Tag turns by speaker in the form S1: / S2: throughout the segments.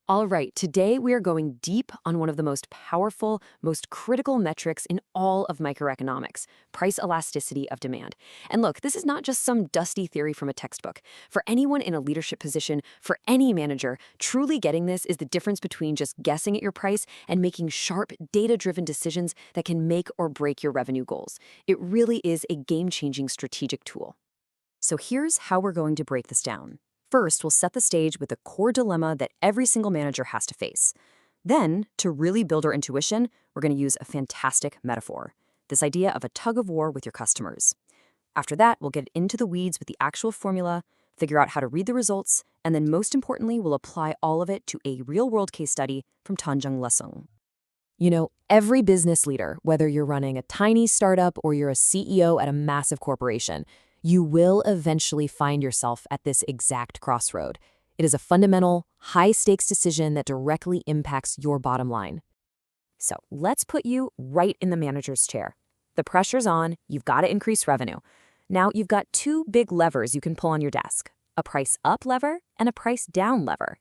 S1: All right, today we are going deep on one of the most powerful, most critical metrics in all of microeconomics, price elasticity of demand. And look, this is not just some dusty theory from a textbook. For anyone in a leadership position, for any manager, truly getting this is the difference between just guessing at your price and making sharp, data-driven decisions that can make or break your revenue goals. It really is a game-changing strategic tool. So here's how we're going to break this down. First, we'll set the stage with the core dilemma that every single manager has to face. Then, to really build our intuition, we're going to use a fantastic metaphor, this idea of a tug-of-war with your customers. After that, we'll get into the weeds with the actual formula, figure out how to read the results, and then most importantly, we'll apply all of it to a real-world case study from Tanjung Lesung. You know, every business leader, whether you're running a tiny startup or you're a CEO at a massive corporation, you will eventually find yourself at this exact crossroad. It is a fundamental, high-stakes decision that directly impacts your bottom line. So let's put you right in the manager's chair. The pressure's on, you've got to increase revenue. Now you've got two big levers you can pull on your desk, a price up lever and a price down lever.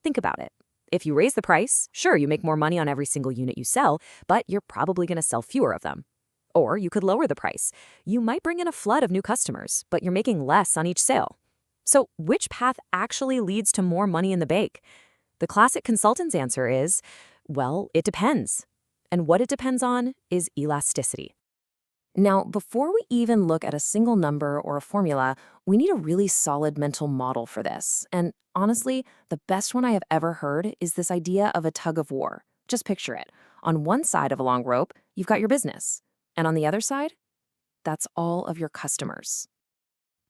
S1: Think about it. If you raise the price, sure, you make more money on every single unit you sell, but you're probably going to sell fewer of them. Or you could lower the price. You might bring in a flood of new customers, but you're making less on each sale. So which path actually leads to more money in the bank? The classic consultant's answer is, well, it depends. And what it depends on is elasticity. Now, before we even look at a single number or a formula, we need a really solid mental model for this. And honestly, the best one I have ever heard is this idea of a tug-of-war. Just picture it. On one side of a long rope, you've got your business. And on the other side, that's all of your customers.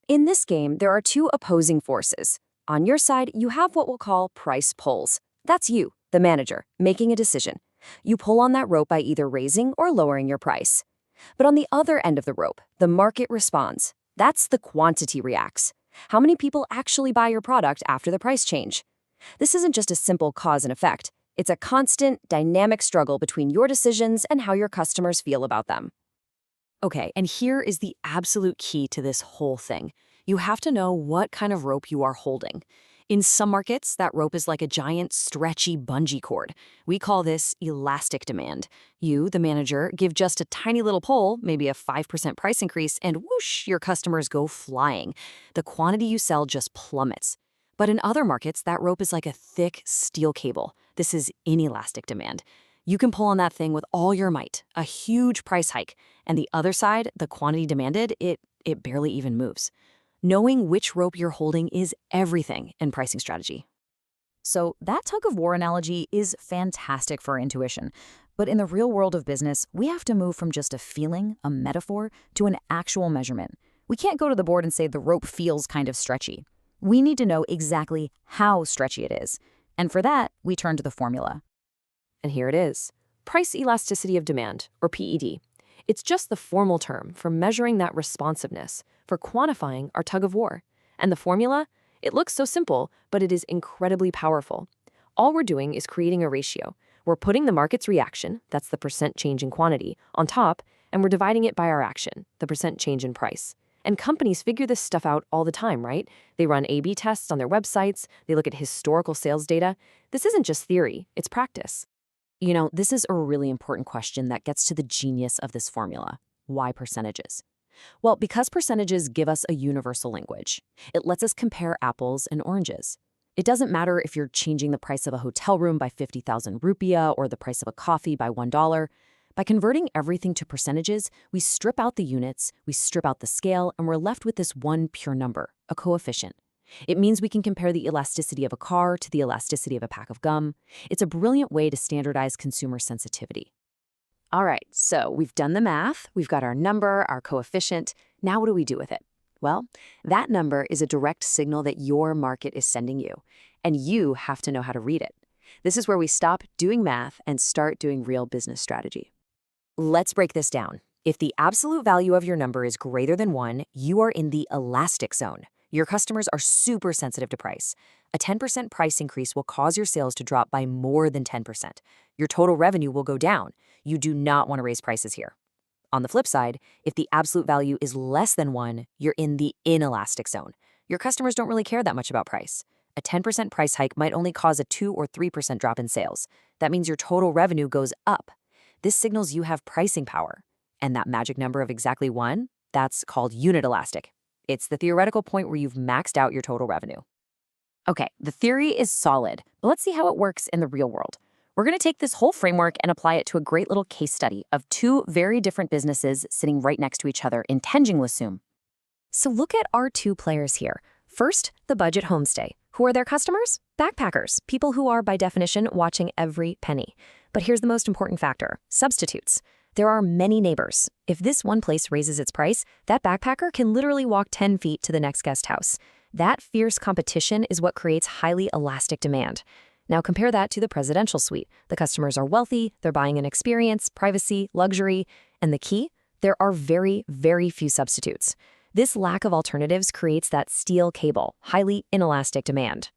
S1: In this game, there are two opposing forces. On your side, you have what we'll call price pulls. That's you, the manager, making a decision. You pull on that rope by either raising or lowering your price. But on the other end of the rope, the market responds. That's the quantity reacts. How many people actually buy your product after the price change? This isn't just a simple cause and effect. It's a constant, dynamic struggle between your decisions and how your customers feel about them. Okay, and here is the absolute key to this whole thing. You have to know what kind of rope you are holding. In some markets, that rope is like a giant, stretchy bungee cord. We call this elastic demand. You, the manager, give just a tiny little pull, maybe a 5% price increase, and whoosh, your customers go flying. The quantity you sell just plummets. But in other markets, that rope is like a thick steel cable. This is inelastic demand. You can pull on that thing with all your might, a huge price hike. And the other side, the quantity demanded, it barely even moves. Knowing which rope you're holding is everything in pricing strategy. So that tug-of-war analogy is fantastic for intuition. But in the real world of business, we have to move from just a feeling, a metaphor, to an actual measurement. We can't go to the board and say the rope feels kind of stretchy. We need to know exactly how stretchy it is. And for that, we turn to the formula. And here it is. Price elasticity of demand, or PED. It's just the formal term for measuring that responsiveness, for quantifying our tug-of-war. And the formula? It looks so simple, but it is incredibly powerful. All we're doing is creating a ratio. We're putting the market's reaction, that's the percent change in quantity, on top, and we're dividing it by our action, the percent change in price. And companies figure this stuff out all the time, right? They run A/B tests on their websites. They look at historical sales data. This isn't just theory, it's practice. You know, this is a really important question that gets to the genius of this formula. Why percentages? Well, because percentages give us a universal language. It lets us compare apples and oranges. It doesn't matter if you're changing the price of a hotel room by 50,000 rupiah or the price of a coffee by $1. By converting everything to percentages, we strip out the units, we strip out the scale, and we're left with this one pure number, a coefficient. It means we can compare the elasticity of a car to the elasticity of a pack of gum. It's a brilliant way to standardize consumer sensitivity. All right, so we've done the math, we've got our number, our coefficient. Now what do we do with it? Well, that number is a direct signal that your market is sending you, and you have to know how to read it. This is where we stop doing math and start doing real business strategy. Let's break this down. If the absolute value of your number is greater than 1, you are in the elastic zone. Your customers are super sensitive to price. A 10% price increase will cause your sales to drop by more than 10%. Your total revenue will go down. You do not want to raise prices here. On the flip side, if the absolute value is less than 1, you're in the inelastic zone. Your customers don't really care that much about price. a 10% price hike might only cause a 2 or 3% drop in sales. That means your total revenue goes up. This signals you have pricing power. And that magic number of exactly 1, that's called unit elastic. It's the theoretical point where you've maxed out your total revenue. Okay, the theory is solid, but let's see how it works in the real world. We're going to take this whole framework and apply it to a great little case study of 2 very different businesses sitting right next to each other in Tanjung. So look at our 2 players here. First, the budget homestay. Who are their customers? Backpackers, people who are, by definition, watching every penny. But here's the most important factor: substitutes. There are many neighbors. If this one place raises its price, that backpacker can literally walk 10 feet to the next guest house. That fierce competition is what creates highly elastic demand. Now compare that to the presidential suite. The customers are wealthy, they're buying an experience, privacy, luxury, and the key? There are very, very few substitutes. This lack of alternatives creates that steel cable, highly inelastic demand.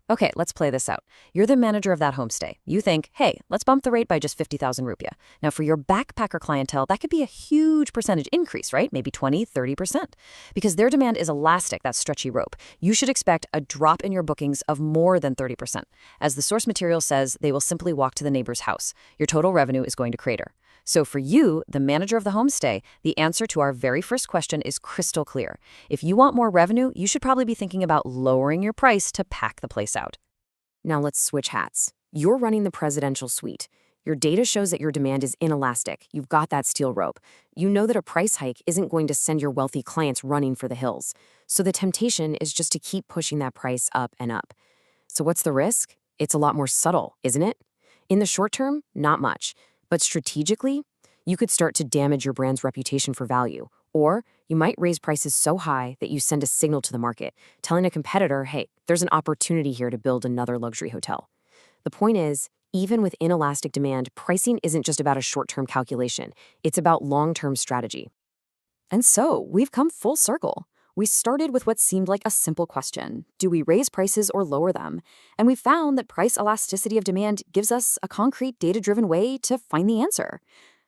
S1: Okay, let's play this out. You're the manager of that homestay. You think, hey, let's bump the rate by just 50,000 rupiah. Now for your backpacker clientele, that could be a huge percentage increase, right? Maybe 20, 30%. Because their demand is elastic, that stretchy rope. You should expect a drop in your bookings of more than 30%. As the source material says, they will simply walk to the neighbor's house. Your total revenue is going to crater. So for you, the manager of the homestay, the answer to our very first question is crystal clear. If you want more revenue, you should probably be thinking about lowering your price to pack the place out. Now let's switch hats. You're running the presidential suite. Your data shows that your demand is inelastic. You've got that steel rope. You know that a price hike isn't going to send your wealthy clients running for the hills. So the temptation is just to keep pushing that price up and up. So what's the risk? It's a lot more subtle, isn't it? In the short term, not much. But strategically, you could start to damage your brand's reputation for value. Or you might raise prices so high that you send a signal to the market, telling a competitor, hey, there's an opportunity here to build another luxury hotel. The point is, even with inelastic demand, pricing isn't just about a short-term calculation. It's about long-term strategy. And so, we've come full circle. We started with what seemed like a simple question: do we raise prices or lower them? And we found that price elasticity of demand gives us a concrete, data-driven way to find the answer.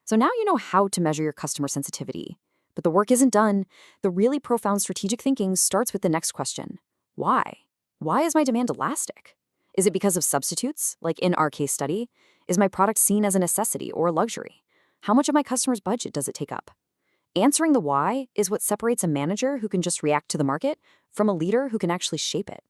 S1: So now you know how to measure your customer sensitivity. But the work isn't done. The really profound strategic thinking starts with the next question: why? Why is my demand elastic? Is it because of substitutes, like in our case study? Is my product seen as a necessity or a luxury? How much of my customer's budget does it take up? Answering the why is what separates a manager who can just react to the market from a leader who can actually shape it.